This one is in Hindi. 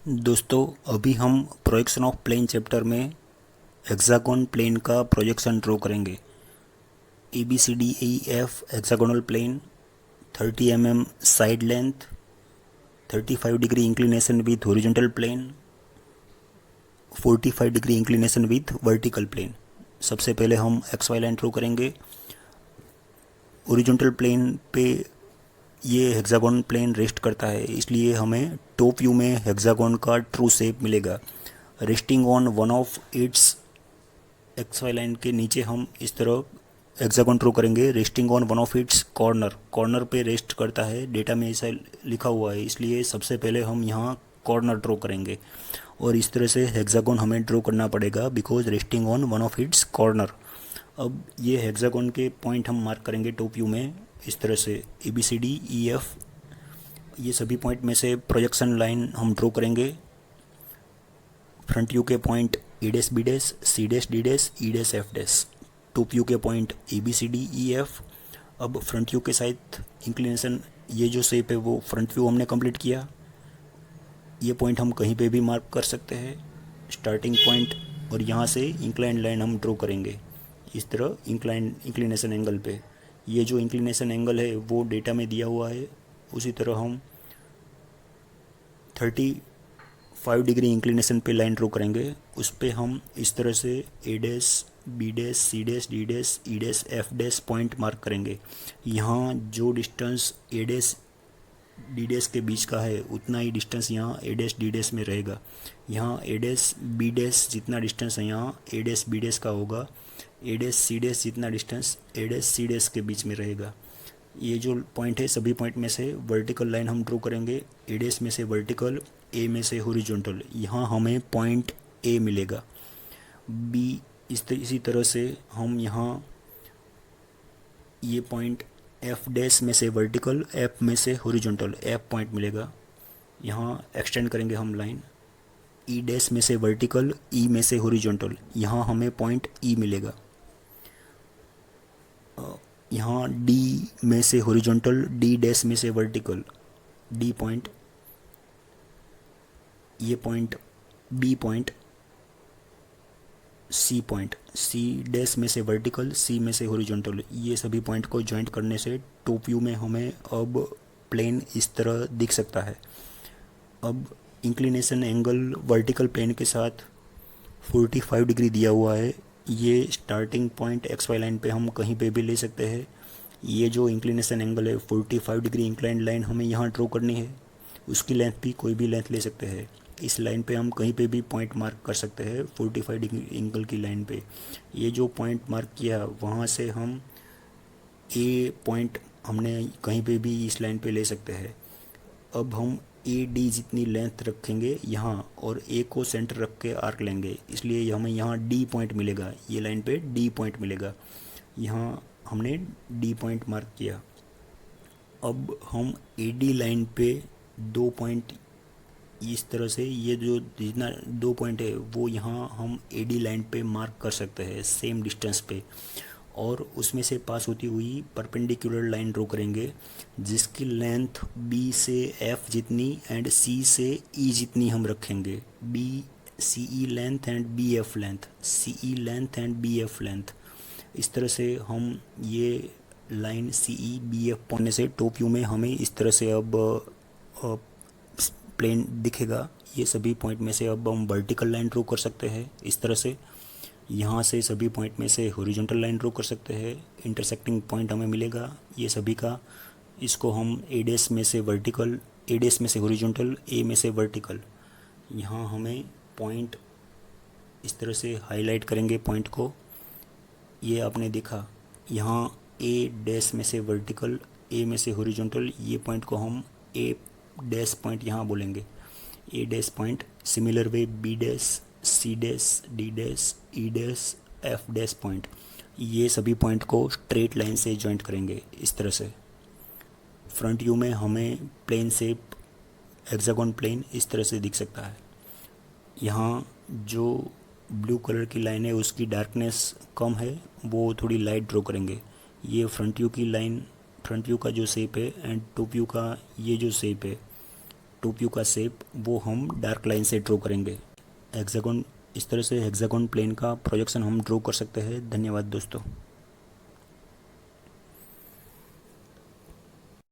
दोस्तों, अभी हम प्रोजेक्शन ऑफ प्लेन चैप्टर में हेक्सागोन प्लेन का प्रोजेक्शन ड्रॉ करेंगे। A B C D E F hexagonal plane, 30 mm side length, 35 degree inclination with horizontal plane, 45 degree inclination with vertical plane. सबसे पहले हम एक्स वाई लाइन ड्रॉ करेंगे। हॉरिजॉन्टल प्लेन पे ये हेक्सागोन प्लेन रेस्ट करता है, इसलिए हमें टॉप व्यू में हेक्सागोन का ट्रू शेप मिलेगा। Resting on one of it's, x Y line के नीचे हम इस तरह हेक्सागोन ड्रॉ करेंगे। Resting on one of it's corner, corner पे रेस्ट करता है, डेटा में ऐसा लिखा हुआ है, इसलिए सबसे पहले हम यहाँ कॉर्नर ड्रॉ करेंगे और इस तरह से हेक्सागोन हमें ड्रॉ करना पड़ेगा because resting on one of it's corner. अब ये हेक्सागोन के पॉइंट हम मार्क करेंगे टॉप व्यू में इस तरह से A B C D E F. ये सभी पॉइंट में से प्रोजेक्शन लाइन हम ड्रॉ करेंगे। फ्रंट व्यू के point A dash B dash C dash D dash E dash F dash, top view के point A B C D E F. अब फ्रंट व्यू के साथ इंक्लिनेशन, ये जो शेप है वो फ्रंट व्यू हमने कंप्लीट किया। ये पॉइंट हम कहीं पे भी मार्क कर सकते हैं, स्टार्टिंग पॉइंट, और यहाँ से इंक्लाइन लाइन हम ड्रॉ करेंगे इस तरह इंक्लिनेशन एंगल पे। ये जो इंक्लिनेशन एंगल है वो डेटा में दिया हुआ है। उसी तरह हम 35 डिग्री इंक्लिनेशन पे लाइन ड्रॉ करेंगे। उस पर हम इस तरह से A dash B dash C dash D dash E dash F dash point mark करेंगे। यहाँ जो distance A dash D dash के बीच का है उतना ही डिस्टेंस यहाँ ए डैश डी डैश में रहेगा। यहाँ ए डैश बी डैश जितना डिस्टेंस है यहाँ ए डैश बी डैश का होगा। ए डैश सी डैश जितना distance A dash C dash के बीच में रहेगा। ये जो पॉइंट है सभी पॉइंट में से वर्टिकल लाइन हम ड्रॉ करेंगे। ए डैश में से वर्टिकल, ए में से हॉरिजॉन्टल। यहाँ हमें पॉइंट ए मिलेगा। बी इसी तरह से हम यहाँ ये पॉइंट एफ डैश में से वर्टिकल, एफ में से हॉरिजॉन्टल, एफ पॉइंट मिलेगा। यहाँ एक्सटेंड करेंगे हम लाइन। ई डैश में से वर्टिकल, ई में से हॉरिजॉन्टल, यहाँ हमें पॉइंट ई मिलेगा। यहाँ डी में से हॉरिजॉन्टल, डी डैश में से वर्टिकल, डी पॉइंट, ये point B point, C point, C dash में से वर्टिकल, सी में से हॉरिजॉन्टल। ये सभी पॉइंट को ज्वाइंट करने से टॉप व्यू में हमें अब प्लेन इस तरह दिख सकता है। अब इंक्लिनेशन एंगल वर्टिकल प्लेन के साथ 45 डिग्री दिया हुआ है। ये starting point X Y line पे हम कहीं पे भी ले सकते हैं। ये जो इंक्लिनेशन एंगल है 45 डिग्री इंक्लाइंड लाइन हमें यहाँ ड्रॉ करनी है। उसकी लेंथ भी कोई भी लेंथ ले सकते हैं। इस लाइन पे हम कहीं पे भी पॉइंट मार्क कर सकते हैं 45 डिग्री एंगल की लाइन पे। ये जो पॉइंट मार्क किया वहाँ से हम ए पॉइंट हमने कहीं पे भी इस लाइन पे ले सकते हैं। अब हम ए डी जितनी लेंथ रखेंगे यहाँ और ए को सेंटर रख के आर्क लेंगे, इसलिए हमें यहाँ डी पॉइंट मिलेगा। ये लाइन पे डी पॉइंट मिलेगा। यहाँ हमने डी पॉइंट मार्क किया। अब हम ए डी लाइन पे दो पॉइंट इस तरह से, ये जो जितना दो पॉइंट है वो यहाँ हम ए डी लाइन पे मार्क कर सकते हैं सेम डिस्टेंस पे, और उसमें से पास होती हुई परपेंडिकुलर लाइन ड्रॉ करेंगे जिसकी लेंथ बी से एफ जितनी एंड सी से ई जितनी हम रखेंगे। B C E length and B F length, C E length and B F length. इस तरह से हम ये line C E B F point से टॉप व्यू में हमें इस तरह से अब प्लेन दिखेगा। ये सभी पॉइंट में से अब हम वर्टिकल लाइन ड्रॉ कर सकते हैं इस तरह से। यहाँ से सभी पॉइंट में से हॉरिजॉन्टल लाइन ड्रॉ कर सकते हैं। इंटरसेक्टिंग पॉइंट हमें मिलेगा ये सभी का। इसको हम ए डैश में से वर्टिकल, ए डैश में से हॉरिजॉन्टल, ए में से वर्टिकल। यहाँ हमें पॉइंट इस तरह से हाईलाइट करेंगे पॉइंट को। ये आपने देखा, यहाँ ए डैश में से वर्टिकल, ए में से हॉरिजॉन्टल, ये पॉइंट को हम ए डैश पॉइंट यहाँ बोलेंगे, A dash point. Similar way B dash, C dash, D dash, E dash, F dash point. ये सभी पॉइंट को स्ट्रेट लाइन से जॉइंट करेंगे इस तरह से। फ्रंट व्यू में हमें प्लेन शेप हेक्सागोन प्लेन इस तरह से दिख सकता है। यहाँ जो ब्लू कलर की लाइन है उसकी डार्कनेस कम है, वो थोड़ी लाइट ड्रॉ करेंगे। ये फ्रंट व्यू की लाइन, फ्रंट व्यू का जो शेप है एंड टॉप व्यू का ये जो शेप है, टॉप व्यू का शेप वो हम डार्क लाइन से ड्रॉ करेंगे। हेक्सागोन, इस तरह से हेक्सागोन प्लेन का प्रोजेक्शन हम ड्रॉ कर सकते हैं। धन्यवाद दोस्तों।